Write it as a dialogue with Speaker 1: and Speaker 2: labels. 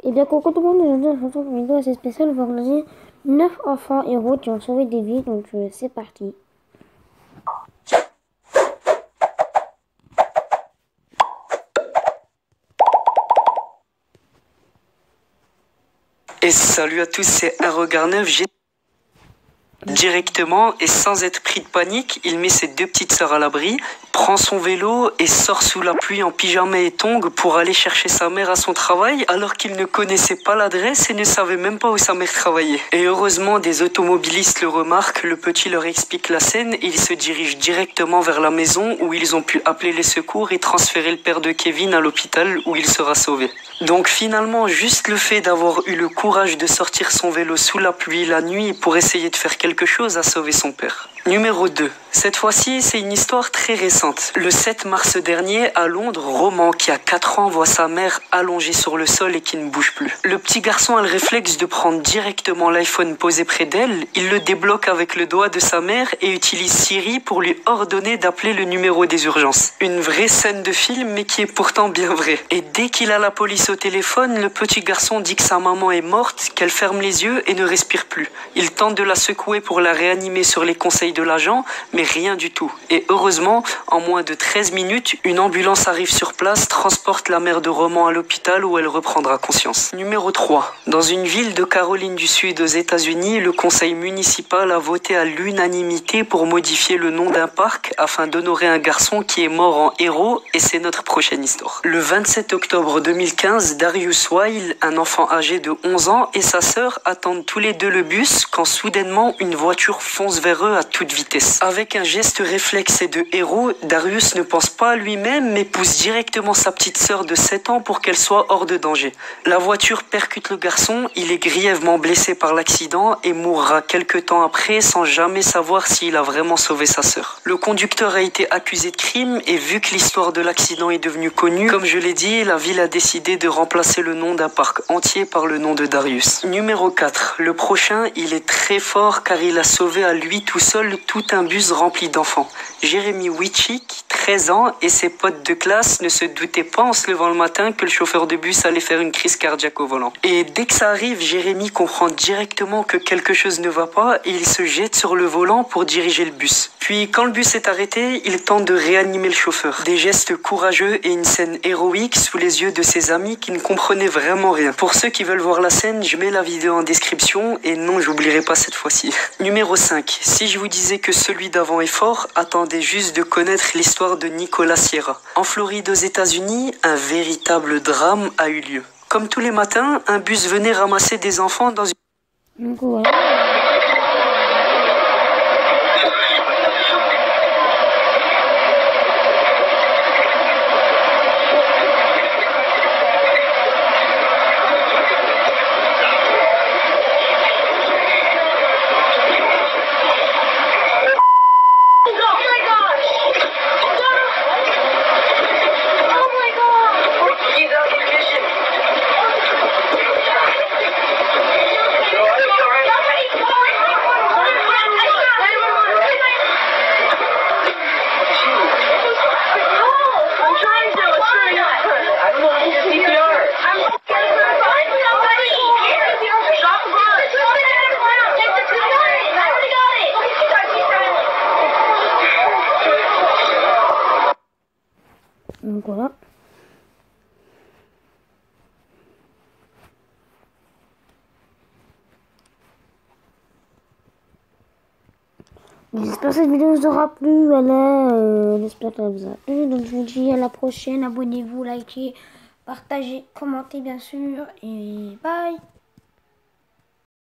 Speaker 1: Et bien, coucou tout le monde, aujourd'hui on se retrouve pour une vidéo assez spéciale. On va regarder 9 enfants héros qui ont sauvé des vies, donc c'est parti.
Speaker 2: Et salut à tous, c'est un regard neuf. Directement et sans être pris de panique, il met ses deux petites sœurs à l'abri, prend son vélo et sort sous la pluie en pyjama et tongs pour aller chercher sa mère à son travail alors qu'il ne connaissait pas l'adresse et ne savait même pas où sa mère travaillait. Et heureusement, des automobilistes le remarquent, le petit leur explique la scène et ils se dirigent directement vers la maison où ils ont pu appeler les secours et transférer le père de Kevin à l'hôpital où il sera sauvé. Donc finalement, juste le fait d'avoir eu le courage de sortir son vélo sous la pluie la nuit pour essayer de faire quelque chose a sauvé son père. Numéro 2. Cette fois-ci, c'est une histoire très récente. Le 7 mars dernier, à Londres, Roman, qui a 4 ans, voit sa mère allongée sur le sol et qui ne bouge plus. Le petit garçon a le réflexe de prendre directement l'iPhone posé près d'elle. Il le débloque avec le doigt de sa mère et utilise Siri pour lui ordonner d'appeler le numéro des urgences. Une vraie scène de film, mais qui est pourtant bien vraie. Et dès qu'il a la police au téléphone, le petit garçon dit que sa maman est morte, qu'elle ferme les yeux et ne respire plus. Il tente de la secouer pour la réanimer sur les conseils de l'agent, mais rien du tout. Et heureusement, en moins de 13 minutes, une ambulance arrive sur place, transporte la mère de Roman à l'hôpital où elle reprendra conscience. Numéro 3. Dans une ville de Caroline du Sud aux États-Unis, le conseil municipal a voté à l'unanimité pour modifier le nom d'un parc afin d'honorer un garçon qui est mort en héros, et c'est notre prochaine histoire. Le 27 octobre 2015, Darius Weil, un enfant âgé de 11 ans, et sa sœur attendent tous les deux le bus quand soudainement une voiture fonce vers eux à toute vitesse. Avec un geste réflexe et de héros, Darius ne pense pas à lui-même mais pousse directement sa petite sœur de 7 ans pour qu'elle soit hors de danger. La voiture percute le garçon, il est grièvement blessé par l'accident et mourra quelques temps après sans jamais savoir s'il a vraiment sauvé sa sœur. Le conducteur a été accusé de crime et vu que l'histoire de l'accident est devenue connue, comme je l'ai dit, la ville a décidé de remplacer le nom d'un parc entier par le nom de Darius. Numéro 4. Le prochain, il est très fort car il a sauvé à lui tout seul tout un bus rempli d'enfants. Jérémy Witchick, 13 ans, et ses potes de classe ne se doutaient pas en se levant le matin que le chauffeur de bus allait faire une crise cardiaque au volant. Et dès que ça arrive, Jérémy comprend directement que quelque chose ne va pas et il se jette sur le volant pour diriger le bus. Puis quand le bus est arrêté, il tente de réanimer le chauffeur. Des gestes courageux et une scène héroïque sous les yeux de ses amis qui ne comprenaient vraiment rien. Pour ceux qui veulent voir la scène, je mets la vidéo en description et non, j'oublierai pas cette fois-ci. Numéro 5. Si je vous disais que celui d'avant est fort, attendez juste de connaître l'histoire de Nicolas Sierra. En Floride aux États-Unis, un véritable drame a eu lieu. Comme tous les matins, un bus venait ramasser des enfants dans une...
Speaker 1: Donc voilà. Donc voilà. J'espère que cette vidéo vous aura plu. Voilà, j'espère qu'elle vous a plu. Donc je vous dis à la prochaine. Abonnez-vous, likez, partagez, commentez bien sûr. Et bye.